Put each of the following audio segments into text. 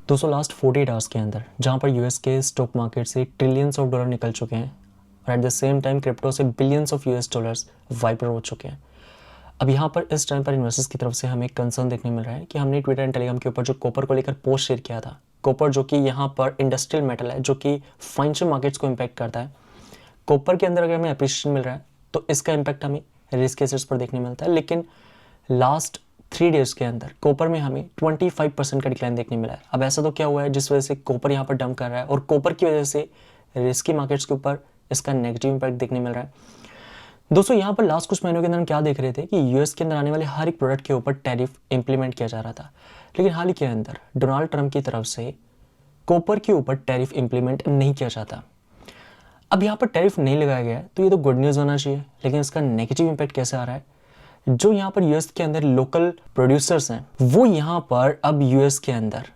दोस्तों last 48 hours के अंदर जहां पर यूएस के स्टॉक मार्केट से ट्रिलियंस ऑफ डॉलर निकल चुके हैं और at the same time crypto से billions of US dollars wiped हो चुके हैं। अब यहाँ पर इस टाइम पर इन्वेस्टर्स की तरफ से हमें कंसर्न देखने मिल रहा है कि हमने ट्विटर एंड टेलीग्राम के ऊपर जो कॉपर को लेकर पोस्ट शेयर किया था, कॉपर जो कि यहाँ पर इंडस्ट्रियल मेटल है जो कि फाइनेंशियल मार्केट्स को इम्पैक्ट करता है। कॉपर के अंदर अगर हमें अप्रिशिएशन मिल रहा है तो इसका इम्पैक्ट हमें रिस्क एसेट्स पर देखने मिलता है, लेकिन लास्ट 3 डेज के अंदर कॉपर में हमें 25% का डिक्लाइन देखने मिला है। अब ऐसा तो क्या हुआ है जिस वजह से कॉपर यहाँ पर डंप कर रहा है और कॉपर की वजह से रिस्की मार्केट्स के ऊपर इसका नेगेटिव इम्पैक्ट देखने मिल रहा है। दोस्तों यहाँ पर लास्ट कुछ महीनों के अंदर हम क्या देख रहे थे कि यूएस के अंदर आने वाले हर एक प्रोडक्ट के ऊपर टैरिफ इंप्लीमेंट किया जा रहा था, लेकिन हाल ही के अंदर डोनाल्ड ट्रंप की तरफ से कॉपर के ऊपर टैरिफ इंप्लीमेंट नहीं किया जाता। अब यहाँ पर टैरिफ नहीं लगाया गया है तो ये तो गुड न्यूज़ होना चाहिए, लेकिन इसका नेगेटिव इम्पैक्ट कैसे आ रहा है? जो यहाँ पर यूएस के अंदर लोकल प्रोड्यूसर्स हैं वो यहाँ पर अब यूएस के अंदर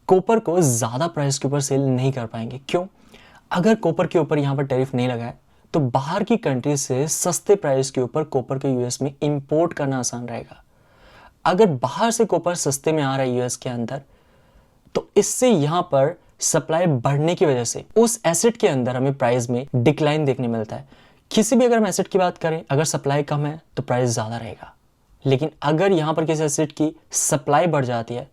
कॉपर को ज़्यादा प्राइस के ऊपर सेल नहीं कर पाएंगे। क्यों? अगर कॉपर के ऊपर यहाँ पर टैरिफ नहीं लगाए तो बाहर की कंट्री से सस्ते प्राइस के ऊपर कॉपर के यूएस में इंपोर्ट करना आसान रहेगा। अगर बाहर से कॉपर सस्ते में आ रहा है यूएस के अंदर तो इससे यहाँ पर सप्लाई बढ़ने की वजह से उस एसेट के अंदर हमें प्राइस में डिक्लाइन देखने मिलता है। किसी भी अगर हम एसेट की बात करें, अगर सप्लाई कम है तो प्राइस ज़्यादा रहेगा, लेकिन अगर यहाँ पर किसी एसेट की सप्लाई बढ़ जाती है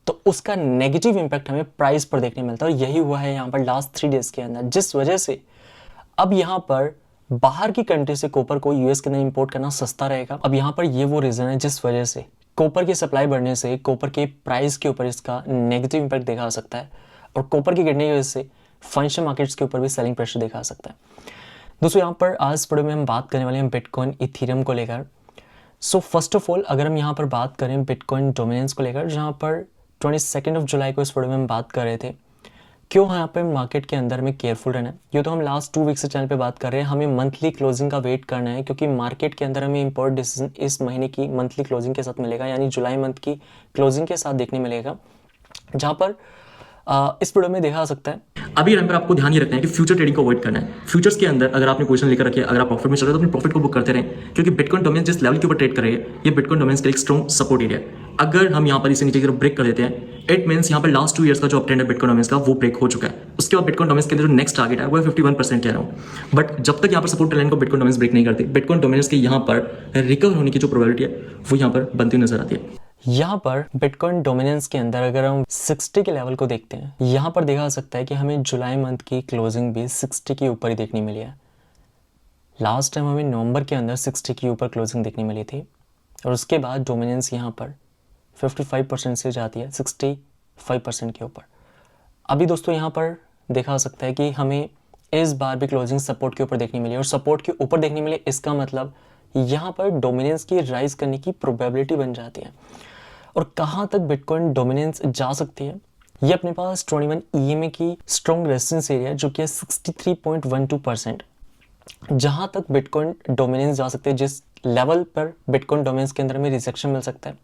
तो उसका नेगेटिव इम्पैक्ट हमें प्राइस पर देखने मिलता है। और यही हुआ है यहाँ पर लास्ट 3 डेज के अंदर, जिस वजह से अब यहाँ पर बाहर की कंट्री से कॉपर को यूएस के अंदर इंपोर्ट करना सस्ता रहेगा। अब यहाँ पर ये वो रीज़न है जिस वजह से कॉपर की सप्लाई बढ़ने से कॉपर के प्राइस के ऊपर इसका नेगेटिव इम्पैक्ट देखा जा सकता है और कॉपर की गिरने की वजह से फाइनेंशियल मार्केट्स के ऊपर भी सेलिंग प्रेशर देखा जा सकता है। दोस्तों यहाँ पर आज वीडियो में हम बात करने वाले हैं बिटकॉइन इथेरियम को लेकर। सो फर्स्ट ऑफ ऑल अगर हम यहाँ पर बात करें बिटकॉइन डोमिनेंस को लेकर, जहाँ पर 22 जुलाई को इस वीडियो में हम बात कर रहे थे क्यों यहाँ पे मार्केट के अंदर में केयरफुल रहना है। ये तो हम लास्ट 2 वीक से चैनल पे बात कर रहे हैं, हमें मंथली क्लोजिंग का वेट करना है क्योंकि मार्केट के अंदर हमें इंपॉर्टेंट डिसीजन इस महीने की मंथली क्लोजिंग के साथ मिलेगा, यानी जुलाई मंथ की क्लोजिंग के साथ देखने मिलेगा, जहाँ पर इस वीडियो में देखा जा सकता है। अभी टाइम पर आपको ध्यान ये रखना है कि फ्यूचर ट्रेडिंग को अवॉइड करना है। फ्यूचर्स के अंदर अगर आपने पोजीशन लेकर रखी है, अगर आप प्रॉफिट में चल रहे हो तो अपने प्रॉफिट को बुक करते रहें, क्योंकि बिटकॉइन डोमेन जिस लेवल के ऊपर ट्रेड कर रही है ये बिटकॉइन डोमेन का एक स्ट्रॉन्ग सपोर्ट एरिया है। अगर हम यहाँ पर इसे नीचे की तरफ ब्रेक कर देते हैं, इट मीन्स यहाँ पर लास्ट 2 ईयर्स का जो अपट्रेंड है बिटकॉइन डोमेन का वो ब्रेक हो चुका है। उसके बाद बिटकॉइन डोमेन के अंदर जो नेक्स्ट टारगेट है वो 51% कह रहा हूँ, बट जब तक यहाँ पर सपोर्ट लाइन को बिटकॉइन डोमेन ब्रेक नहीं करती, बिटकॉइन डोमेन के यहाँ पर रिकवर होने की जो प्रोबेबिलिटी है वो यहाँ पर बनती नजर आती है। यहाँ पर बिटकॉइन डोमिनेंस के अंदर अगर हम 60 के लेवल को देखते हैं, यहाँ पर देखा जा सकता है कि हमें जुलाई मंथ की क्लोजिंग भी 60 के ऊपर ही देखने मिली है। लास्ट टाइम हमें नवंबर के अंदर 60 के ऊपर क्लोजिंग देखने मिली थी और उसके बाद डोमिनेंस यहाँ पर 55% से जाती है 65% के ऊपर। अभी दोस्तों यहाँ पर देखा जा सकता है कि हमें इस बार भी क्लोजिंग सपोर्ट के ऊपर देखने मिली और सपोर्ट के ऊपर देखने मिली, इसका मतलब यहाँ पर डोमिनेंस की राइज करने की प्रोबेबिलिटी बन जाती है। और कहाँ तक बिटकॉइन डोमिनेंस जा सकती है, ये अपने पास 21 EMA की स्ट्रॉन्ग रेजिस्टेंस एरिया जो कि 63.12%, जहाँ तक बिटकॉइन डोमिनेंस जा सकते हैं, जिस लेवल पर बिटकॉइन डोमिनेंस के अंदर में रिजेक्शन मिल सकता है।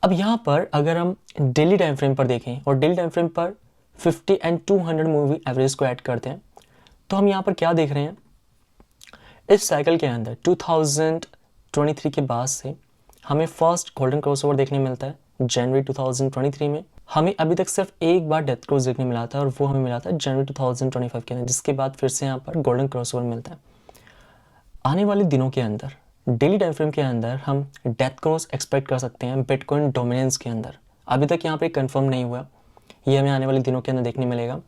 अब यहाँ पर अगर हम डेली टाइम फ्रेम पर देखें और डेली टाइम फ्रेम पर 50 एंड 200 मूवी एवरेज को ऐड करते हैं तो हम यहाँ पर क्या देख रहे हैं, इस साइकिल के अंदर 2023 के बाद से हमें फर्स्ट गोल्डन क्रॉसओवर देखने मिलता है जनवरी 2023 में। हमें अभी तक सिर्फ एक बार डेथ क्रॉस देखने मिला था और वो हमें मिला था जनवरी 2025 के अंदर, जिसके बाद फिर से यहाँ पर गोल्डन क्रॉसओवर मिलता है। आने वाले दिनों के अंदर डेली टाइम फ्रेम के अंदर हम डेथ क्रॉस एक्सपेक्ट कर सकते हैं बिटकॉइन डोमिनेंस के अंदर। अभी तक यहाँ पे कंफर्म नहीं हुआ, ये हमें आने वाले दिनों के अंदर देखने मिलेगा।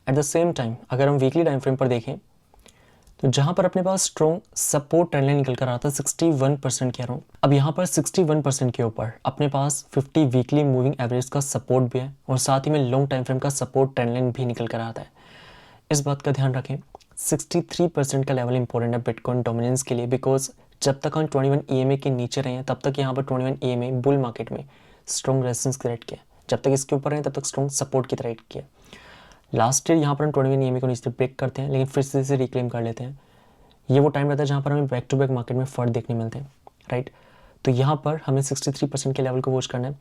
एट द सेम टाइम अगर हम वीकली टाइम फ्रेम पर देखें तो जहाँ पर अपने पास स्ट्रॉन्ग सपोर्ट ट्रेंड लाइन निकल कर रहा था 61% कह रहा हूँ, अब यहाँ पर 61% के ऊपर अपने पास 50 वीकली मूविंग एवरेज का सपोर्ट भी है और साथ ही में लॉन्ग टाइम फ्रेम का सपोर्ट ट्रेंड लाइन भी निकल कर आता है। इस बात का ध्यान रखें, 63% का लेवल इंपॉर्टेंट है बिटकॉइन डोमिनेंस के लिए, बिकॉज जब तक हम 21 EMA के नीचे रहे हैं तब तक यहाँ पर 21 EMA बुल मार्केट में स्ट्रॉन्ग रेजिस्टेंस क्रिएट किया, जब तक इसके ऊपर रहे तब तक स्ट्रॉन्ग सपोर्ट की तरह किया। लास्ट ईयर यहाँ पर हम 21 EMA को नीचे ब्रेक करते हैं लेकिन फिर से इसे रिक्लेम कर लेते हैं। ये वो टाइम रहता है जहाँ पर हमें बैक टू बैक मार्केट में फर्ट देखने मिलते हैं, राइट। तो यहाँ पर हमें 63% के लेवल को वॉच करना है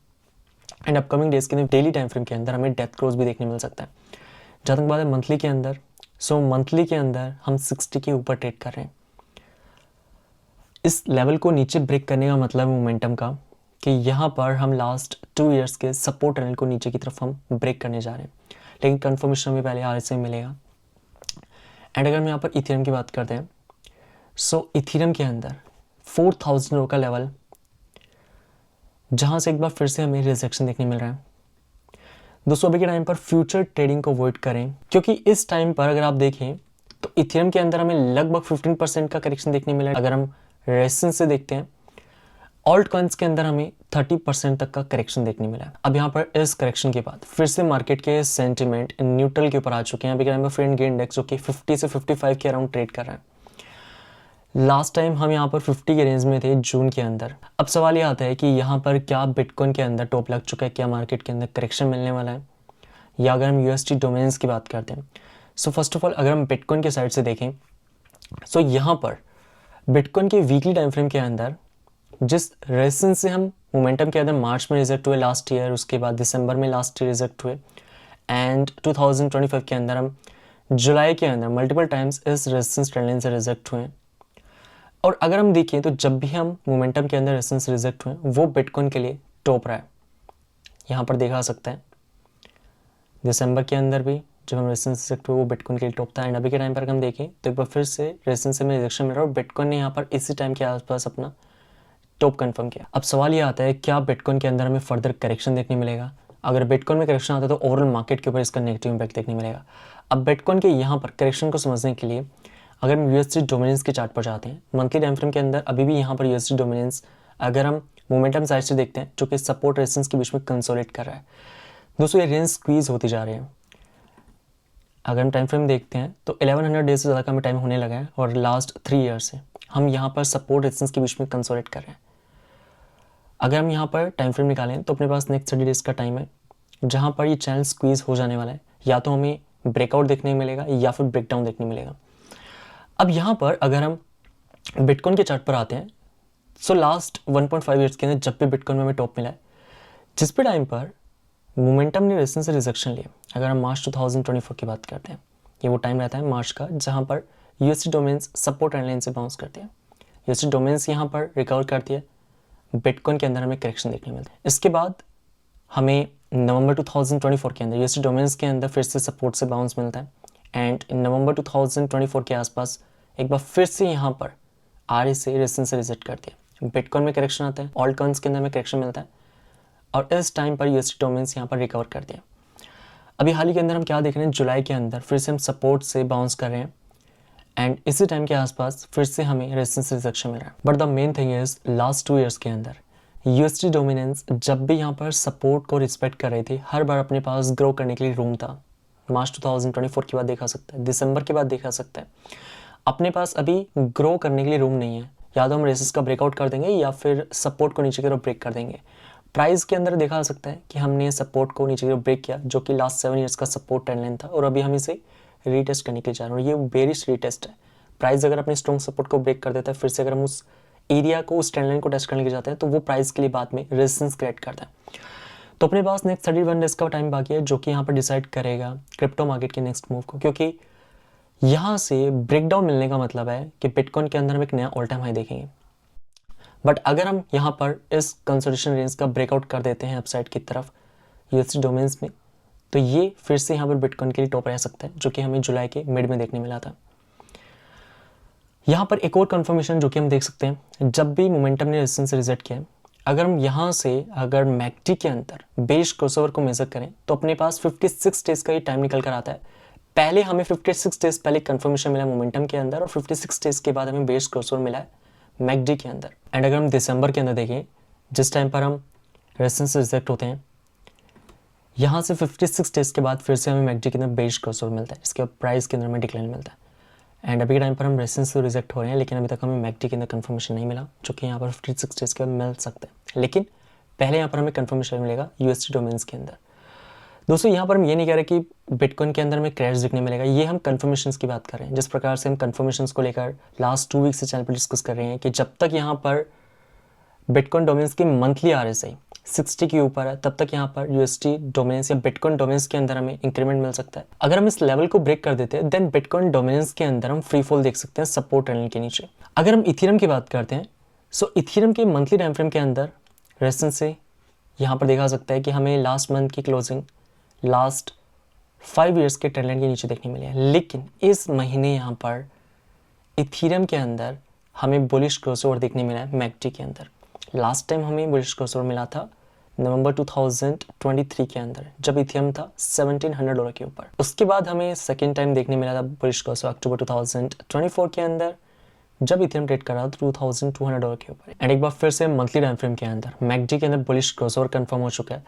एंड अपकमिंग डेज के अंदर डेली टाइम फ्रेम के अंदर हमें डेथ क्रॉस भी देखने मिल सकता है। जहाँ तक बात है मंथली के अंदर, सो मंथली के अंदर हम 60 के ऊपर ट्रेड कर रहे हैं। इस लेवल को नीचे ब्रेक करने का मतलब मोमेंटम का कि यहाँ पर हम लास्ट 2 ईयर्स के सपोर्ट टनल को नीचे की तरफ हम ब्रेक करने जा रहे हैं, लेकिन कंफर्मेशन हमें पहले RSI मिलेगा। एंड अगर हम यहाँ पर इथेरियम की बात करते हैं, सो इथेरियम के अंदर 4000 का लेवल, जहाँ से एक बार फिर से हमें रिजेक्शन देखने मिल रहा है। दोस्तों अभी के टाइम पर फ्यूचर ट्रेडिंग को अवॉइड करें, क्योंकि इस टाइम पर अगर आप देखें तो इथेरियम के अंदर हमें लगभग 15% का करेक्शन देखने मिला है। अगर हम रेजिस्टेंस से देखते हैं, ऑल्ट कॉइन्स के अंदर हमें 30% तक का करेक्शन देखने मिला है। अब यहाँ पर इस करेक्शन के बाद फिर से मार्केट के सेंटिमेंट न्यूट्रल के ऊपर आ चुके हैं। अभी के टाइम पर फ्री एंड इंडेक्स जो कि 50 से 55 के अराउंड ट्रेड कर रहा है। लास्ट टाइम हम यहाँ पर 50 के रेंज में थे जून के अंदर। अब सवाल ये आता है कि यहाँ पर क्या बिटकॉइन के अंदर टॉप लग चुका है, क्या मार्केट के अंदर करेक्शन मिलने वाला है, या अगर हम USD डोमेन्स की बात करते हैं। सो फर्स्ट ऑफ ऑल अगर हम बिटकॉइन के साइड से देखें, सो यहाँ पर बिटकॉइन के वीकली टाइम फ्रेम के अंदर जिस रेजिस्टेंस से हम मोमेंटम के अंदर मार्च में रिजेक्ट हुए लास्ट ईयर, उसके बाद दिसंबर में लास्ट ईयर रिजेक्ट हुए, एंड 2025 के अंदर हम जुलाई के अंदर मल्टीपल टाइम्स इस रेजिस्टेंस ट्रेंड लाइन से रिजेक्ट हुए। और अगर हम देखें तो जब भी हम मोमेंटम के अंदर रेजिस्टेंस रिजेक्ट हुए, वो बिटकॉइन के लिए टॉप रहा है। यहाँ पर देखा सकते हैं दिसंबर के अंदर भी जब हम रेजिस्टेंस रिजेक्ट हुए वो बिटकॉइन के लिए टॉप था। एंड अभी के टाइम पर अगर हम देखें तो एक बार फिर से रेजिस्टेंस से में रिजेक्शन मिल रहा है और बिटकॉइन ने यहाँ पर इसी टाइम के आसपास अपना टॉप कंफर्म किया। अब सवाल ये आता है क्या बिटकॉइन के अंदर हमें फर्दर करेक्शन देखने मिलेगा। अगर बिटकॉइन में करेक्शन आता है तो ओवरऑल मार्केट के ऊपर इसका नेगेटिव इंपैक्ट देखने मिलेगा। अब बिटकॉइन के यहाँ पर करेक्शन को समझने के लिए अगर हम USD डोमिनेंस के चार्ट पर जाते हैं, मंथली टाइम फ्रेम के अंदर अभी भी यहाँ पर USD डोमिनेंस अगर हम मोमेंटम साइड से देखते हैं जो कि सपोर्ट रेजिस्टेंस के बीच में कंसोलिडेट कर रहा है। दोस्तों ये रेंज स्क्वीज होती जा रही है। अगर हम टाइम फ्रेम देखते हैं तो 1100 डेज से ज़्यादा का हमें टाइम होने लगा है और लास्ट 3 ईयर से हम यहाँ पर सपोर्ट रेजिस्टेंस के बीच में कंसोलिडेट कर रहे हैं। अगर हम यहाँ पर टाइम फ्रेम निकालें तो अपने पास नेक्स्ट 30 डेज का टाइम है जहाँ पर ये चैनल स्क्वीज हो जाने वाला है। या तो हमें ब्रेकआउट देखने मिलेगा या फिर ब्रेकडाउन देखने मिलेगा। अब यहाँ पर अगर हम बिटकॉइन के चार्ट पर आते हैं, सो लास्ट 1.5 ईयर्स के अंदर जब भी बिटकॉइन में हमें टॉप मिला है, जिस भी टाइम पर मोमेंटम ने रेजिस्टेंस से रिजेक्शन लिया, अगर हम मार्च 2024 की बात करते हैं, ये वो टाइम रहता है मार्च का जहाँ पर USD domains support trend line से बाउंस करते हैं। USD डोमेन्स यहाँ पर रिकवर करती है, बिटकॉइन के अंदर हमें करेक्शन देखने मिलता है। इसके बाद हमें नवंबर 2024 के अंदर USD डोमेन्स के अंदर फिर से सपोर्ट से बाउंस मिलता है। एंड नवंबर 2024 के आसपास एक बार फिर से यहाँ पर RSI से रेजिस्टेंस से रिजेक्ट करती है। बिटकॉइन में करेक्शन आता है, ऑल्ट कॉइन्स के अंदर में करेक्शन मिलता है और इस टाइम पर USD डोमेन्स यहाँ पर रिकवर करती है। अभी हाल ही के अंदर हम क्या देख रहे हैं, जुलाई के अंदर फिर से हम सपोर्ट से बाउंस कर रहे हैं एंड इसी टाइम के आसपास फिर से हमें रेजिस्टेंस रिजेक्शन मिल रहा है। But the main thing is last 2 years के अंदर USD डोमिनेंस जब भी यहाँ पर सपोर्ट को रिस्पेक्ट कर रही थी, हर बार अपने पास ग्रो करने के लिए रूम था। मार्च 2024 के बाद देखा सकता है, दिसंबर के बाद देखा सकता है, अपने पास अभी ग्रो करने के लिए रूम नहीं है। या तो हम रेसिस का ब्रेकआउट कर देंगे या फिर सपोर्ट को नीचे की तरफ ब्रेक कर देंगे। प्राइस के अंदर देखा सकता है कि हमने सपोर्ट को नीचे की तरफ ब्रेक किया जो कि लास्ट 7 ईयर्स का सपोर्ट ट्रेंड लाइन था और अभी हम इसे रीटेस्ट करने के लिए जा रहे हैं और ये बेरिश रीटेस्ट है। प्राइस अगर अपने स्ट्रॉन्ग सपोर्ट को ब्रेक कर देता है, फिर से अगर हम उस एरिया को, उस ट्रेंड लाइन को टेस्ट करने के जाते हैं तो वो प्राइस के लिए बाद में रेजिस्टेंस क्रिएट करता है। तो अपने पास नेक्स्ट 31 डेज का टाइम बाकी है जो कि यहाँ पर डिसाइड करेगा क्रिप्टो मार्केट के नेक्स्ट मूव को, क्योंकि यहाँ से ब्रेकडाउन मिलने का मतलब है कि बिटकॉइन के अंदर हम एक नया ऑल टाइम हाई देखेंगे। बट अगर हम यहाँ पर इस कंसोलिडेशन रेंज का ब्रेकआउट कर देते हैं अपसाइड की तरफ USD डोमेन्स में, तो ये फिर से यहाँ पर बिटकॉइन के लिए टॉप रह सकता है जो कि हमें जुलाई के मिड में देखने मिला था। यहाँ पर एक और कंफर्मेशन जो कि हम देख सकते हैं, जब भी मोमेंटम ने रेजिस्टेंस रिजेक्ट किया, अगर हम यहाँ से अगर मैकडी के अंदर बेरिश क्रॉसओवर को मेजर करें तो अपने पास 56 डेज का ही टाइम निकल कर आता है। पहले हमें 56 डेज पहले कंफर्मेशन मिला मोमेंटम के अंदर और 56 डेज के बाद हमें बेरिश क्रॉसओवर मिला है मैकडी के अंदर। एंड अगर हम दिसंबर के अंदर देखें, जिस टाइम पर हम रेजिस्टेंस रिजेक्ट होते हैं, यहाँ से 56 डेज के बाद फिर से हमें मैकडी के अंदर बेरिश क्रॉसओवर मिलता है, इसके बाद प्राइस के अंदर में डिक्लाइन मिलता है। एंड अभी के टाइम पर हम रेजिस्टेंस से रिजेक्ट हो रहे हैं, लेकिन अभी तक हमें मैकडी के अंदर कंफर्मेशन नहीं मिला जो कि यहाँ पर 56 डेज के बाद मिल सकता है, लेकिन पहले यहाँ पर हमें कंफर्मेशन मिलेगा USD डोमेन्स के अंदर। दोस्तों यहाँ पर हम ये नहीं कह रहे कि बिटकॉइन के अंदर में क्रैश दिखने मिलेगा, ये हम कंफर्मेशंस की बात कर रहे हैं। जिस प्रकार से हम कंफर्मेशंस को लेकर लास्ट 2 वीक से चैनल पर डिस्कस कर रहे हैं कि जब तक यहाँ पर बिटकॉइन डोमेन्स की मंथली RSI 60 के ऊपर है, तब तक यहाँ पर USD डोमेन्स या बिटकॉइन डोमेन्स के अंदर हमें इंक्रीमेंट मिल सकता है। अगर हम इस लेवल को ब्रेक कर देते हैं, देन बिटकॉइन डोमेन्स के अंदर हम फ्री फॉल देख सकते हैं सपोर्ट ट्रेंड के नीचे। अगर हम इथेरियम की बात करते हैं, सो इथेरियम के मंथली टाइम फ्रेम के अंदर रेजिस्टेंस से यहाँ पर देखा जा सकता है कि हमें लास्ट मंथ की क्लोजिंग लास्ट 5 ईयर्स के ट्रेंड लाइन के नीचे देखने मिली है, लेकिन इस महीने यहाँ पर इथीरियम के अंदर हमें बुलिश क्रॉसओवर देखने मिला है मैकडी के अंदर। लास्ट टाइम हमें बुलिश क्रॉसओवर मिला था नवंबर 2023 के अंदर, जब इथीरियम था $1700 के ऊपर। उसके बाद हमें सेकेंड टाइम देखने मिला था बुलिश क्रॉसओवर अक्टूबर 2024 के अंदर, जब इथीरियम ट्रेड कर रहा था $2200 के ऊपर। एंड एक बार फिर से मंथली टाइम फ्रेम के अंदर मैकडी के अंदर बुलिश क्रॉसओवर कंफर्म हो चुका है।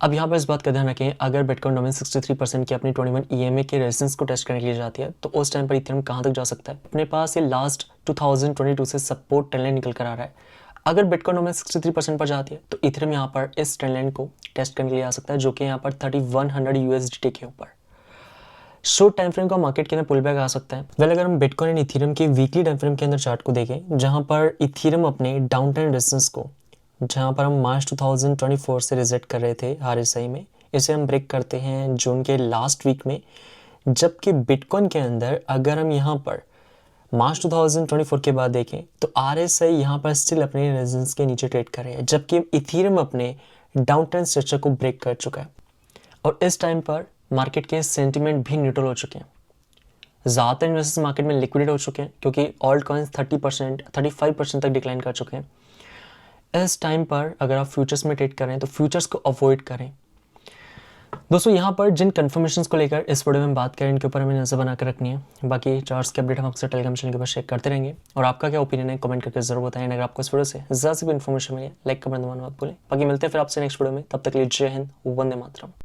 अब यहाँ पर इस बात का ध्यान रखें, अगर बिटकॉइन डोमेन 63% की अपनी 21 EMA के रेजिस्टेंस को टेस्ट करने के लिए जाती है, तो उस टाइम पर इथीरियम कहाँ तक जा सकता है। अपने पास ये लास्ट 2022 से सपोर्ट ट्रेंड लाइन निकल कर आ रहा है। अगर बिटकॉइन डोमेन 63% पर जाती है, तो इथीरियम यहाँ पर इस ट्रेंड लाइन को टेस्ट करने के लिए आ सकता है, जो कि यहाँ पर 3100 USDT के ऊपर। शॉर्ट टाइम फ्रेम का मार्केट के अंदर पुल बैक आ सकता है। वेल, अगर हम बिटकॉइन एंड इथीरियम के वीकली टाइम फ्रेम के अंदर चार्ट को देखें, जहां पर इथीरियम अपने डाउन ट्रेंड रेजिस्टेंस को, जहां पर हम मार्च 2024 से रिजेक्ट कर रहे थे RSI में, इसे हम ब्रेक करते हैं जून के लास्ट वीक में। जबकि बिटकॉइन के अंदर अगर हम यहाँ पर मार्च 2024 के बाद देखें, तो RSI यहाँ पर स्टिल अपने रेजिस्टेंस के नीचे ट्रेड कर रहे हैं, जबकि इथीरियम अपने डाउन ट्रेंड स्ट्रक्चर को ब्रेक कर चुका है। और इस टाइम पर मार्केट के सेंटिमेंट भी न्यूट्रल हो चुके हैं। ज़्यादातर इन्वेस्टर्स मार्केट में लिक्विडेट हो चुके हैं, क्योंकि ऑल्ट कॉइन्स 30% 35% तक डिक्लाइन कर चुके हैं। इस टाइम पर अगर आप फ्यूचर्स में ट्रेड करें, तो फ्यूचर्स को अवॉइड करें। दोस्तों, यहाँ पर जिन कन्फर्मेशंस को लेकर इस वीडियो में बात करें, इनके ऊपर हमें नजर बनाकर रखनी है। बाकी चार्ट्स के अपडेट हम अक्सर टेलीग्राम चैनल के ऊपर शेयर करते रहेंगे, और आपका क्या ओपिनियन है कमेंट करके जरूर बताएं। अगर आपको इस वीडियो से ज़्यादा से भी इन्फॉर्मेशन मिले, लाइक कमेंट दबाना मत भूलें। बाकी मिलते हैं फिर आपसे नेक्स्ट वीडियो में, तब तक के लिए जय हिंद, वंदे मातरम।